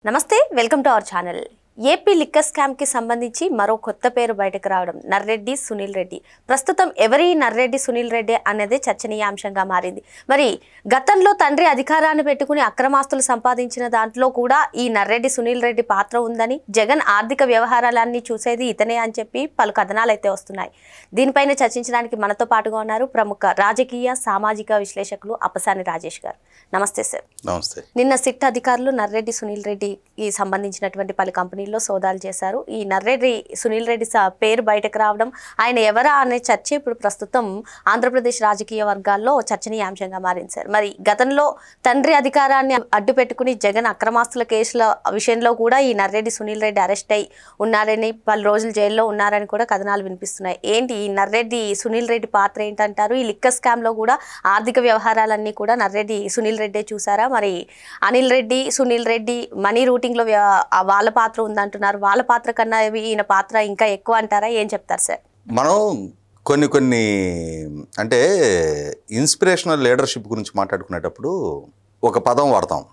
నమస్తే welcome to our channel. AP liquor scam కి సంబంధించి మరో కొత్త పేరు బయటకు రావడం నర్రెడ్డి సునీల్ రెడ్డి. ప్రస్తుతం ఎవరి నర్రెడ్డి సునీల్ రెడ్డి అనేది చర్చనీయాంశంగా మారింది. మరి గతంలో తండ్రి అధికారాన్ని పెట్టుకుని అక్రమాస్తులు సంపాదించిన దాంట్లో కూడా ఈ నర్రెడ్డి సునీల్ రెడ్డి పాత్ర ఉందని, జగన్ ఆర్థిక వ్యవహారాలన్నీ చూసేది ఇతనే అని చెప్పి పలు కథనాలు అయితే వస్తున్నాయి. దీనిపైన చర్చించడానికి మనతో పాటుగా ఉన్నారు ప్రముఖ రాజకీయ సామాజిక విశ్లేషకులు అప్పసాని రాజేష్ గారు. నమస్తే సార్. నమస్తే. నిన్న సిట్ అధికారులు నర్రెడ్డి సునీల్ రెడ్డికి సంబంధించినటువంటి పలు కంపెనీల్లో సోదాలు చేశారు. ఈ నర్రెడ్డి సునీల్ రెడ్డి పేరు బయటకు రావడం, ఆయన ఎవరా అనే చర్చ ఇప్పుడు ప్రస్తుతం ఆంధ్రప్రదేశ్ రాజకీయ వర్గాల్లో చర్చనీయాంశంగా మారింది సార్. మరి గతంలో తండ్రి అధికారాన్ని అడ్డు పెట్టుకుని జగన్ అక్రమాస్తుల కేసుల విషయంలో కూడా ఈ నర్రెడ్డి సునీల్ రెడ్డి అరెస్ట్ అయి ఉన్నారని, పలు రోజులు జైల్లో ఉన్నారని కూడా కథనాలు వినిపిస్తున్నాయి. ఏంటి ఈ నర్రెడ్డి సునీల్ రెడ్డి పాత్ర ఏంటంటారు? ఈ లిక్కర్ స్కామ్ లో కూడా ఆర్థిక వ్యవహారాలన్నీ కూడా నర్రెడ్డి సునీల్ రెడ్డి చూసారా? మరి అనిల్ రెడ్డి, సునీల్ రెడ్డి మనీ రూటింగ్ లో వాళ్ళ పాత్ర ఉందంటున్నారు. వాళ్ళ పాత్ర కన్నా ఈయన పాత్ర ఇంకా ఎక్కువ అంటారా? ఏం చెప్తారు సార్? మనం కొన్ని అంటే ఇన్స్పిరేషనల్ లీడర్షిప్ గురించి మాట్లాడుకునేటప్పుడు ఒక పదం వాడతాం,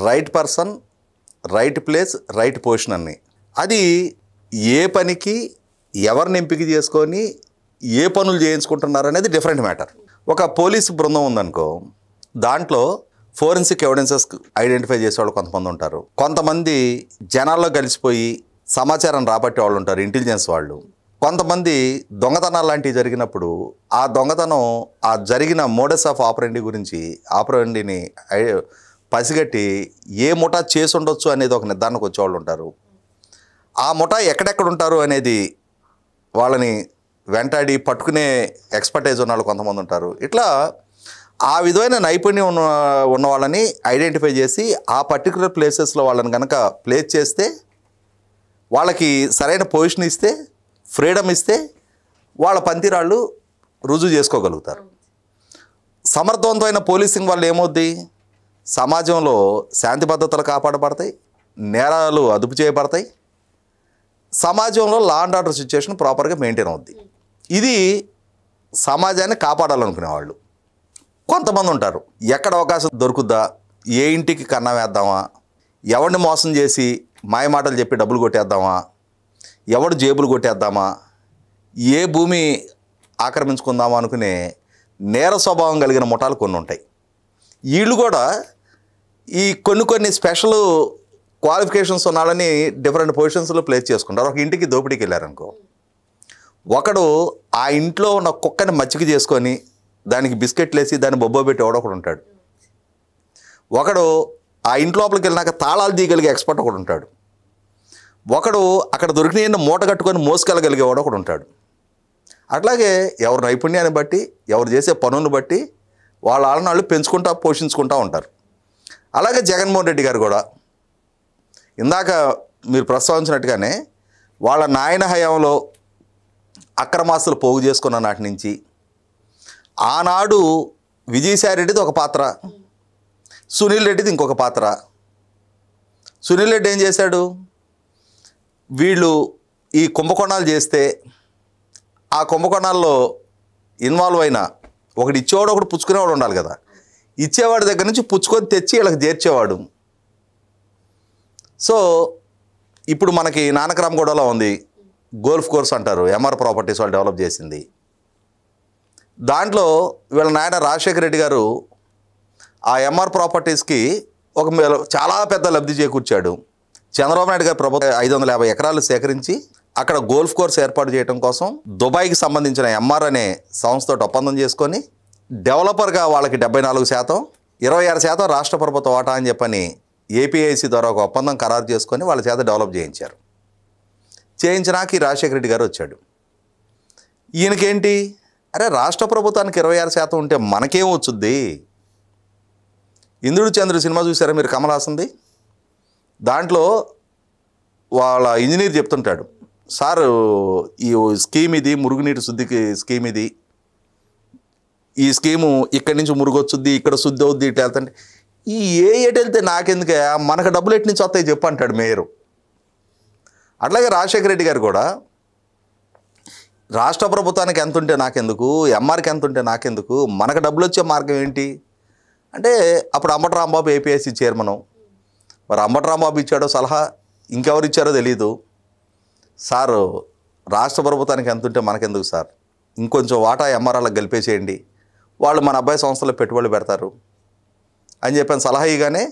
right person, right place, right position అని. అది ఏ పనికి ఎవరిని ఎంపిక చేసుకొని ఏ పనులు చేయించుకుంటున్నారు అనేది డిఫరెంట్ మ్యాటర్. ఒక పోలీసు బృందం ఉందనుకో, దాంట్లో ఫోరెన్సిక్ ఎవిడెన్సెస్ ఐడెంటిఫై చేసేవాళ్ళు కొంతమంది ఉంటారు. కొంతమంది జనాల్లో కలిసిపోయి సమాచారం రాబట్టే వాళ్ళు ఉంటారు, ఇంటెలిజెన్స్ వాళ్ళు. కొంతమంది దొంగతనాలు లాంటివి జరిగినప్పుడు ఆ దొంగతనం, ఆ జరిగిన మోడస్ ఆఫ్ ఆపరెండిని పసిగట్టి ఏ ముఠా చేసి ఉండొచ్చు అనేది ఒక నిర్ధారణకు వచ్చేవాళ్ళు ఉంటారు. ఆ ముఠా ఎక్కడెక్కడ ఉంటారు అనేది వాళ్ళని వెంటాడి పట్టుకునే ఎక్స్పర్టైజ్ ఉన్న వాళ్ళు కొంతమంది ఉంటారు. ఇట్లా ఆ విధమైన నైపుణ్యం ఉన్న వాళ్ళని ఐడెంటిఫై చేసి ఆ పర్టికులర్ ప్లేసెస్లో వాళ్ళని కనుక ప్లేస్ చేస్తే, వాళ్ళకి సరైన పొజిషన్ ఇస్తే, ఫ్రీడమ్ ఇస్తే, వాళ్ళ పనితీరాళ్ళు రుజువు చేసుకోగలుగుతారు. సమర్థవంతమైన పోలీసింగ్ వల్ల ఏమవుద్ది, సమాజంలో శాంతి భద్రతలు కాపాడబడతాయి, నేరాలు అదుపు చేయబడతాయి, సమాజంలో లా అండ్ ఆర్డర్ సిచ్యుయేషన్ ప్రాపర్గా మెయింటైన్ అవుద్ది. ఇది సమాజాన్ని కాపాడాలనుకునేవాళ్ళు. కొంతమంది ఉంటారు, ఎక్కడ అవకాశం దొరుకుద్దా, ఏ ఇంటికి కన్నా వేద్దామా, ఎవరిని మోసం చేసి మాయమాటలు చెప్పి డబ్బులు కొట్టేద్దామా, ఎవడు జేబులు కొట్టేద్దామా, ఏ భూమి ఆక్రమించుకుందామా అనుకునే నేర స్వభావం కలిగిన ముఠాలు కొన్ని ఉంటాయి. వీళ్ళు కూడా ఈ కొన్ని స్పెషల్ క్వాలిఫికేషన్స్ ఉన్నాడని డిఫరెంట్ పొజిషన్స్లో ప్లేస్ చేసుకుంటారు. ఒక ఇంటికి దోపిడీకి వెళ్ళారనుకో, ఒకడు ఆ ఇంట్లో ఉన్న కుక్కని మచ్చిక చేసుకొని దానికి బిస్కెట్లు వేసి దాన్ని బొబ్బో పెట్టి ఒకడు ఉంటాడు. ఒకడు ఆ ఇంటి లోపలికి వెళ్ళినాక తాళాలు తీయగలిగే ఎక్స్పర్ట్ ఒకడు ఉంటాడు. ఒకడు అక్కడ దొరికిన మూట కట్టుకొని మోసుకెళ్ళగలిగేవాడు ఒకడు ఉంటాడు. అట్లాగే ఎవరి నైపుణ్యాన్ని బట్టి, ఎవరు చేసే పనులను బట్టి వాళ్ళ ఆళ్ళనాళ్ళు పెంచుకుంటా పోషించుకుంటూ ఉంటారు. అలాగే జగన్మోహన్ రెడ్డి గారు కూడా ఇందాక మీరు ప్రస్తావించినట్టుగానే వాళ్ళ నాయన హయాంలో అక్రమాస్తులు పోగు చేసుకున్న నాటి నుంచి ఆనాడు విజయసాయి రెడ్డిది ఒక పాత్ర, సునీల్ రెడ్డిది ఇంకొక పాత్ర. సునీల్ రెడ్డి ఏం చేశాడు, వీళ్ళు ఈ కుంభకోణాలు చేస్తే ఆ కుంభకోణాల్లో ఇన్వాల్వ్ అయిన ఒకటి ఇచ్చేవాడు, ఒకటి పుచ్చుకునేవాడు ఉండాలి కదా. ఇచ్చేవాడి దగ్గర నుంచి పుచ్చుకొని తెచ్చి వీళ్ళకి చేర్చేవాడు. సో ఇప్పుడు మనకి నానక్రామ్గూడలో ఉంది గోల్ఫ్ కోర్స్ అంటారు, ఎంఆర్ ప్రాపర్టీస్ వాళ్ళు డెవలప్ చేసింది. దాంట్లో వీళ్ళ నాయన రాజశేఖర రెడ్డి గారు ఆ ఎంఆర్ ప్రాపర్టీస్కి ఒక చాలా పెద్ద లబ్ధి చేకూర్చాడు. చంద్రబాబు నాయుడు గారి ప్రభుత్వం 550 ఎకరాలు సేకరించి అక్కడ గోల్ఫ్ కోర్స్ ఏర్పాటు చేయడం కోసం దుబాయ్కి సంబంధించిన ఎంఆర్ అనే సంస్థతో ఒప్పందం చేసుకొని డెవలపర్గా వాళ్ళకి 74%, 26% రాష్ట్ర ప్రభుత్వ వాటా అని చెప్పని ఏపీఐసి ద్వారా ఒక ఒప్పందం ఖరారు చేసుకొని వాళ్ళ చేత డెవలప్ చేయించారు. చేయించినాక ఈ రాజశేఖర రెడ్డి గారు వచ్చాడు. ఈయనకేంటి, అరే రాష్ట్ర ప్రభుత్వానికి 26% ఉంటే మనకేం వచ్చుద్ది? ఇంద్రుడు చంద్రుడు సినిమా చూసారా మీరు, కమల్ హాసన్ది? దాంట్లో వాళ్ళ ఇంజనీర్ చెప్తుంటాడు, సార్ ఈ స్కీమ్ ఇది, మురుగునీటి శుద్ధికి స్కీమ్ ఇది, ఈ స్కీము ఇక్కడి నుంచి మురుగు వచ్చుద్ది, ఇక్కడ శుద్ధి అవుద్ది, ఇట్లా వెళ్తుంటే ఈ ఎటు వెళ్తే నాకెందుకే, మనకు డబ్బులు ఎటు నుంచి వస్తాయి చెప్పు అంటాడు మేయరు. అట్లాగే రాజశేఖర రెడ్డి గారు కూడా రాష్ట్ర ప్రభుత్వానికి ఎంత ఉంటే నాకెందుకు, ఎంఆర్కి ఎంత ఉంటే నాకెందుకు, మనకు డబ్బులు వచ్చే మార్గం ఏంటి అంటే అప్పుడు అంబటి రాంబాబు ఏపీఐసి చైర్మను, మరి అంబటి రాంబాబు ఇచ్చాడో సలహా, ఇంకెవరు ఇచ్చారో తెలియదు. సారు రాష్ట్ర ప్రభుత్వానికి ఎంత ఉంటే మనకెందుకు సార్, ఇంకొంచెం వాటా ఎంఆర్ఆర్లకు గెలిపేసేయండి, వాళ్ళు మన అబ్బాయి సంస్థలో పెట్టుబడులు పెడతారు అని చెప్పిన సలహా ఇగానే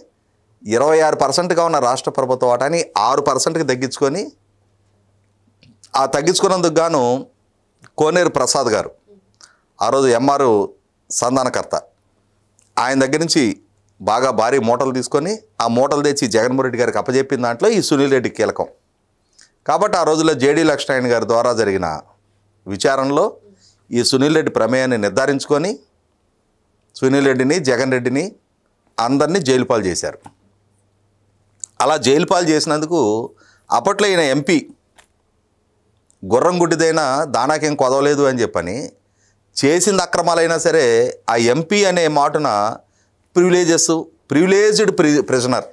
26%గా ఉన్న రాష్ట్ర ప్రభుత్వ వాటాని 6%కి తగ్గించుకొని, ఆ తగ్గించుకున్నందుకు గాను కోనేరు ప్రసాద్ గారు ఆ రోజు ఎంఆర్ సంధానకర్త, ఆయన దగ్గర నుంచి బాగా భారీ మూటలు తీసుకొని ఆ మూటలు తెచ్చి జగన్మోహన్ రెడ్డి గారికి అప్పచెప్పిన దాంట్లో ఈ సునీల్ రెడ్డి కీలకం. కాబట్టి ఆ రోజుల్లో జేడీ లక్ష్మణ్ గారి ద్వారా జరిగిన విచారణలో ఈ సునీల్ రెడ్డి ప్రమేయాన్ని నిర్ధారించుకొని సునీల్ రెడ్డిని, జగన్ రెడ్డిని అందరినీ జైలు పాలు చేశారు. అలా జైలు పాలు చేసినందుకు అప్పట్లో ఈయన ఎంపీ గుర్రం గుడ్డిదైనా దానాకేం కొదవలేదు అని చెప్పని, చేసింది అక్రమాలైనా సరే ఆ ఎంపీ అనే మాటన ప్రివిలేజ్డ్ ప్రిజనర్,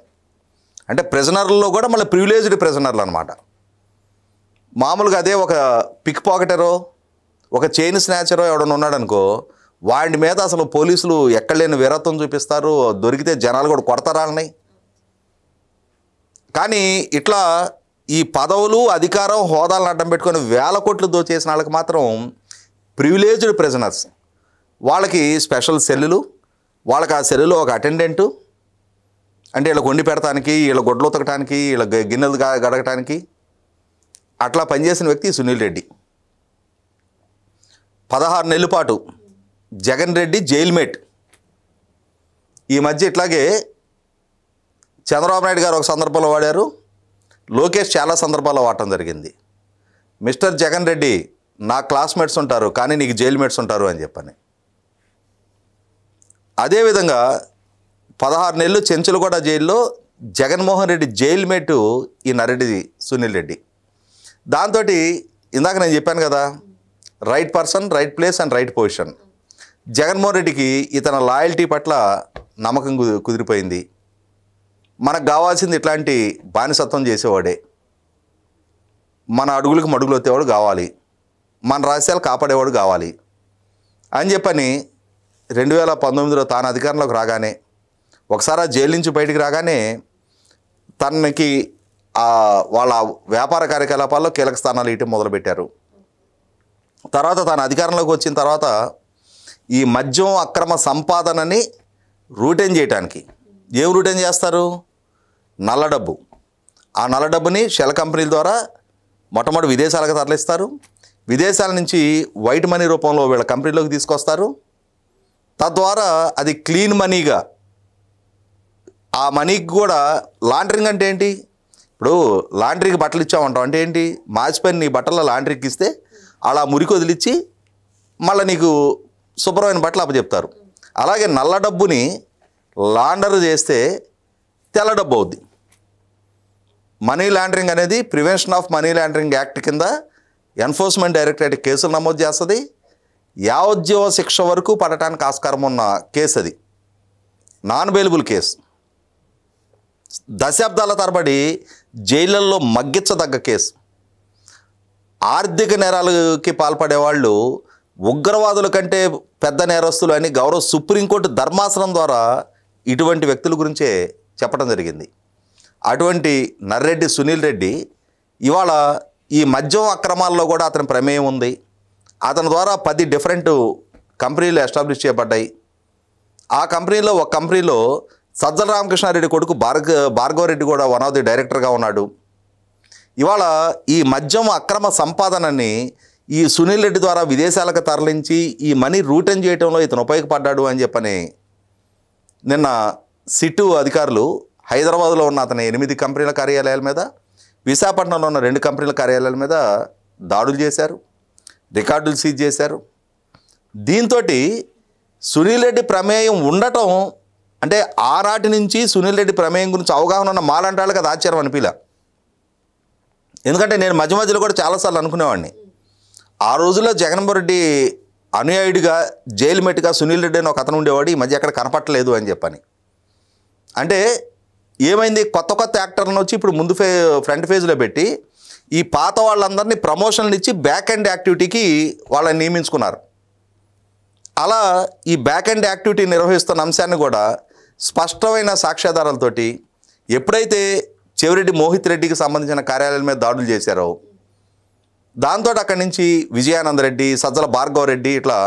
అంటే ప్రిజనర్లో కూడా మళ్ళీ ప్రివిలేజ్డ్ ప్రిజనర్లు అనమాట. మామూలుగా అదే ఒక పిక్ పాకెటరో ఒక చైన్ స్నాచరో ఎవడన్నా ఉన్నాడనుకో, వాడి మీద అసలు పోలీసులు ఎక్కడలేని వీరత్వం చూపిస్తారు, దొరికితే జనాలు కూడా కొడతారాలని. కానీ ఇట్లా ఈ పదవులు, అధికారం, హోదాలను అడ్డం పెట్టుకొని వేల కోట్లు దోచేసిన వాళ్ళకి మాత్రం ప్రివిలేజ్డ్ ప్రిజనర్స్, వాళ్ళకి స్పెషల్ సెల్లులు, వాళ్ళకి ఆ సెల్లులో ఒక అటెండెంటు, అంటే వీళ్ళకి వండి పెడటానికి, వీళ్ళ గొడ్లు ఉతకటానికి, వీళ్ళ గిన్నెలు గడగటానికి అట్లా పనిచేసిన వ్యక్తి సునీల్ రెడ్డి. 16 నెలల పాటు జగన్ రెడ్డి జైల్మేట్. ఈ మధ్య ఇట్లాగే చంద్రబాబు నాయుడు గారు ఒక సందర్భంలో వాడారు, లోకేష్ చాలా సందర్భాల్లో వాడటం జరిగింది. మిస్టర్ జగన్ రెడ్డి, నా క్లాస్మేట్స్ ఉంటారు కానీ నీకు జైల్మేట్స్ ఉంటారు అని చెప్పని. అదేవిధంగా 16 నెలలు చెంచులగూడ జైల్లో జగన్మోహన్ రెడ్డి జైల్మేటు ఈ నరెడ్డి సునీల్ రెడ్డి. దాంతో ఇందాక నేను చెప్పాను కదా, right person, right place and right position. Jaganmohan రెడ్డికి ఇతని లాయల్టీ పట్ల నమ్మకం కుదిరిపోయింది. మనకు కావాల్సింది ఇట్లాంటి బానిసత్వం చేసేవాడే, మన అడుగులకు మడుగులు వచ్చేవాడు కావాలి, మన రహస్యాలు కాపాడేవాడు కావాలి అని చెప్పని 2019లో తాను అధికారంలోకి రాగానే, ఒకసారి ఆ జైలు నుంచి బయటికి రాగానే తనకి వాళ్ళ వ్యాపార కార్యకలాపాల్లో కీలక స్థానాలు ఇవ్వటం మొదలుపెట్టారు. తర్వాత తాను అధికారంలోకి వచ్చిన తర్వాత ఈ మద్యం అక్రమ సంపాదనని రూటైన్ చేయడానికి ఏం రూటైన్ చేస్తారు? నల్ల డబ్బు. ఆ నల్ల డబ్బుని షెల్ కంపెనీల ద్వారా మొట్టమొదటి విదేశాలకు తరలిస్తారు. విదేశాల నుంచి వైట్ మనీ రూపంలో వీళ్ళ కంపెనీలోకి తీసుకొస్తారు. తద్వారా అది క్లీన్ మనీగా, ఆ మనీకి కూడా లాండరింగ్ అంటే ఏంటి? ఇప్పుడు లాండ్రీకి బట్టలు ఇచ్చామంటాం అంటే ఏంటి? మార్చిపోయిన నీ బట్టల లాండ్రీకి ఇస్తే అలా మురికి వదిలిచ్చి మళ్ళీ నీకు శుభ్రమైన బట్టలు అప్పచెప్తారు. అలాగే నల్ల డబ్బుని లాండర్ చేస్తే తెల్ల డబ్బు అవుద్ది. మనీ లాండరింగ్ అనేది prevention of money laundering act కింద ఎన్ఫోర్స్మెంట్ డైరెక్టరేట్ కేసులు నమోదు చేస్తుంది. యావజ్జీవ శిక్ష వరకు పడటానికి ఆస్కారం ఉన్న కేసు అది, నాన్ బెయిలబుల్ కేసు. దశాబ్దాల తరబడి జైళ్ళల్లో మగ్గించదగ్గ కేసు. ఆర్థిక నేరాలకి పాల్పడే వాళ్ళు ఉగ్రవాదుల కంటే పెద్ద నేరస్తులు అని గౌరవ సుప్రీంకోర్టు ధర్మాసనం ద్వారా ఇటువంటి వ్యక్తుల గురించే చెప్పడం జరిగింది. అటువంటి నర్రెడ్డి సునీల్ రెడ్డి ఇవాళ ఈ మద్యం అక్రమాల్లో కూడా అతని ప్రమేయం ఉంది. అతని ద్వారా 10 డిఫరెంట్ కంపెనీలు ఎస్టాబ్లిష్ చేయబడ్డాయి. ఆ కంపెనీలో ఒక కంపెనీలో సజ్జల రామకృష్ణారెడ్డి కొడుకు భార్గవరెడ్డి కూడా వన్ ఆఫ్ ది డైరెక్టర్గా ఉన్నాడు. ఇవాళ ఈ మద్యం అక్రమ సంపాదనని ఈ సునీల్ రెడ్డి ద్వారా విదేశాలకు తరలించి ఈ మనీ రూటైన్ చేయడంలో ఇతను ఉపయోగపడ్డాడు అని చెప్పని నిన్న సిట్టు అధికారులు హైదరాబాద్లో ఉన్న అతని 8 కంపెనీల కార్యాలయాల మీద, విశాఖపట్నంలో ఉన్న 2 కంపెనీల కార్యాలయాల మీద దాడులు చేశారు, రికార్డులు సీజ్ చేశారు. దీంతో సునీల్ రెడ్డి ప్రమేయం ఉండటం అంటే ఆనాటి నుంచి సునీల్ రెడ్డి ప్రమేయం గురించి అవగాహన ఉన్న మాలాంటి వాళ్ళకి అది ఆశ్చర్యం అనిపిలా. ఎందుకంటే నేను మధ్య మధ్యలో కూడా చాలాసార్లు అనుకునేవాడిని, ఆ రోజుల్లో జగన్మోహన్ రెడ్డి అనుయాయుడిగా జైలుమేట్గా సునీల్ రెడ్డి అని ఒక అతను ఉండేవాడు, ఈ మధ్య ఎక్కడ కనపట్టలేదు అని చెప్పని. అంటే ఏమైంది, కొత్త కొత్త యాక్టర్లను వచ్చి ఇప్పుడు ముందు ఫ్రంట్ ఫేజ్లో పెట్టి ఈ పాత వాళ్ళందరినీ ప్రమోషన్లు ఇచ్చి బ్యాక్ ఎండ్ యాక్టివిటీకి వాళ్ళని నియమించుకున్నారు. అలా ఈ బ్యాక్ ఎండ్ యాక్టివిటీ నిర్వహిస్తున్న అంశాన్ని కూడా స్పష్టమైన సాక్ష్యాధారాలతోటి ఎప్పుడైతే చెవిరెడ్డి మోహిత్ రెడ్డికి సంబంధించిన కార్యాలయాల మీద దాడులు చేశారో దాంతో అక్కడి నుంచి విజయానందరెడ్డి, సజ్జల భార్గవ రెడ్డి ఇట్లా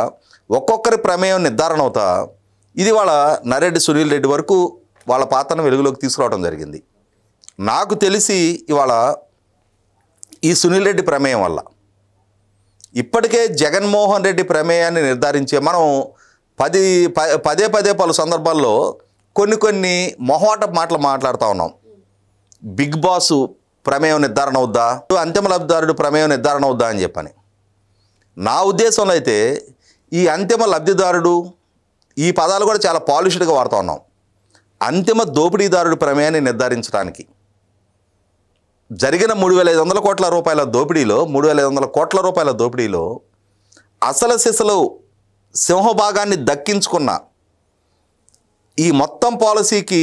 ఒక్కొక్కరి ప్రమేయం నిర్ధారణ అవుతా ఇది వాళ్ళ నర్రెడ్డి సునీల్ రెడ్డి వరకు వాళ్ళ పాత్రను వెలుగులోకి తీసుకురావడం జరిగింది. నాకు తెలిసి ఇవాళ ఈ సునీల్ రెడ్డి ప్రమేయం వల్ల ఇప్పటికే జగన్మోహన్ రెడ్డి ప్రమేయాన్ని నిర్ధారించే మనం పదే పలు సందర్భాల్లో కొన్ని మొహమాట మాటలు మాట్లాడుతూ ఉన్నాం. బిగ్ బాస్ ప్రమేయం నిర్ధారణ అవుద్దా, అంతిమ లబ్ధిదారుడు ప్రమేయం నిర్ధారణ అవుద్దా అని చెప్పని. నా ఉద్దేశంలో అయితే ఈ అంతిమ లబ్ధిదారుడు ఈ పదాలు కూడా చాలా పాలిష్డ్గా వాడుతూ ఉన్నాం. అంతిమ దోపిడీదారుడు ప్రమేయాన్ని నిర్ధారించడానికి జరిగిన 3,500 కోట్ల రూపాయల దోపిడీలో 3,500 కోట్ల రూపాయల దోపిడీలో అసలు సిసలు సింహభాగాన్ని దక్కించుకున్న ఈ మొత్తం పాలసీకి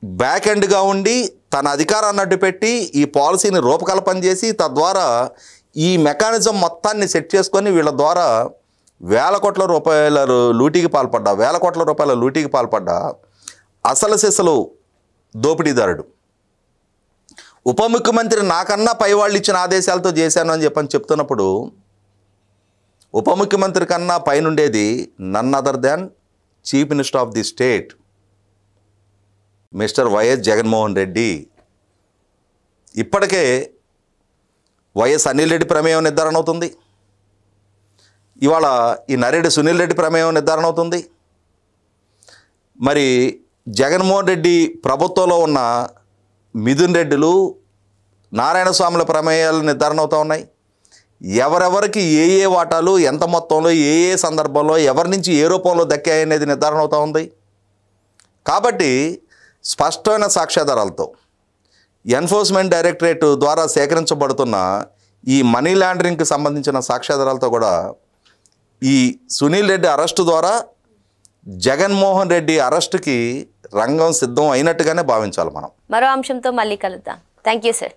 బ్యాక్ ఎండ్గా ఉండి తన అధికారాన్ని అడ్డుపెట్టి ఈ పాలసీని రూపకల్పన చేసి తద్వారా ఈ మెకానిజం మొత్తాన్ని సెట్ చేసుకొని వీళ్ళ ద్వారా వేల కోట్ల రూపాయల లూటీకి పాల్పడ్డా అసలు సిసలు దోపిడీదారుడు. ఉప ముఖ్యమంత్రి నాకన్నా పై వాళ్ళు ఇచ్చిన ఆదేశాలతో చేశాను అని చెప్తున్నప్పుడు ఉప ముఖ్యమంత్రి కన్నా పైనుండేది none other than chief minister of the state mister YS Jaganmohan Reddy. ఇప్పటికే వైఎస్ అనిల్ రెడ్డి ప్రమేయం నిర్ధారణ అవుతుంది. ఇవాళ ఈ నర్రెడ్డి సునీల్ రెడ్డి ప్రమేయం నిర్ధారణ అవుతుంది. మరి జగన్మోహన్ రెడ్డి ప్రభుత్వంలో ఉన్న మిథున్ రెడ్డిలు, నారాయణ స్వాముల ప్రమేయాలు నిర్ధారణ అవుతూ ఉన్నాయి. ఎవరెవరికి ఏ వాటాలు ఎంత మొత్తంలో ఏ సందర్భంలో ఎవరి నుంచి ఏ రూపంలో దక్కాయి అనేది నిర్ధారణ అవుతూ ఉంది. కాబట్టి స్పష్టమైన సాక్ష్యాధారాలతో ఎన్ఫోర్స్మెంట్ డైరెక్టరేట్ ద్వారా సేకరించబడుతున్న ఈ మనీ లాండరింగ్కి సంబంధించిన సాక్ష్యాధారాలతో కూడా ఈ సునీల్ రెడ్డి అరెస్టు ద్వారా జగన్మోహన్ రెడ్డి అరెస్టుకి రంగం సిద్ధం అయినట్టుగానే భావించాలి మనం. మరో అంశంతో మళ్ళీ కలుద్దాం. Thank you sir.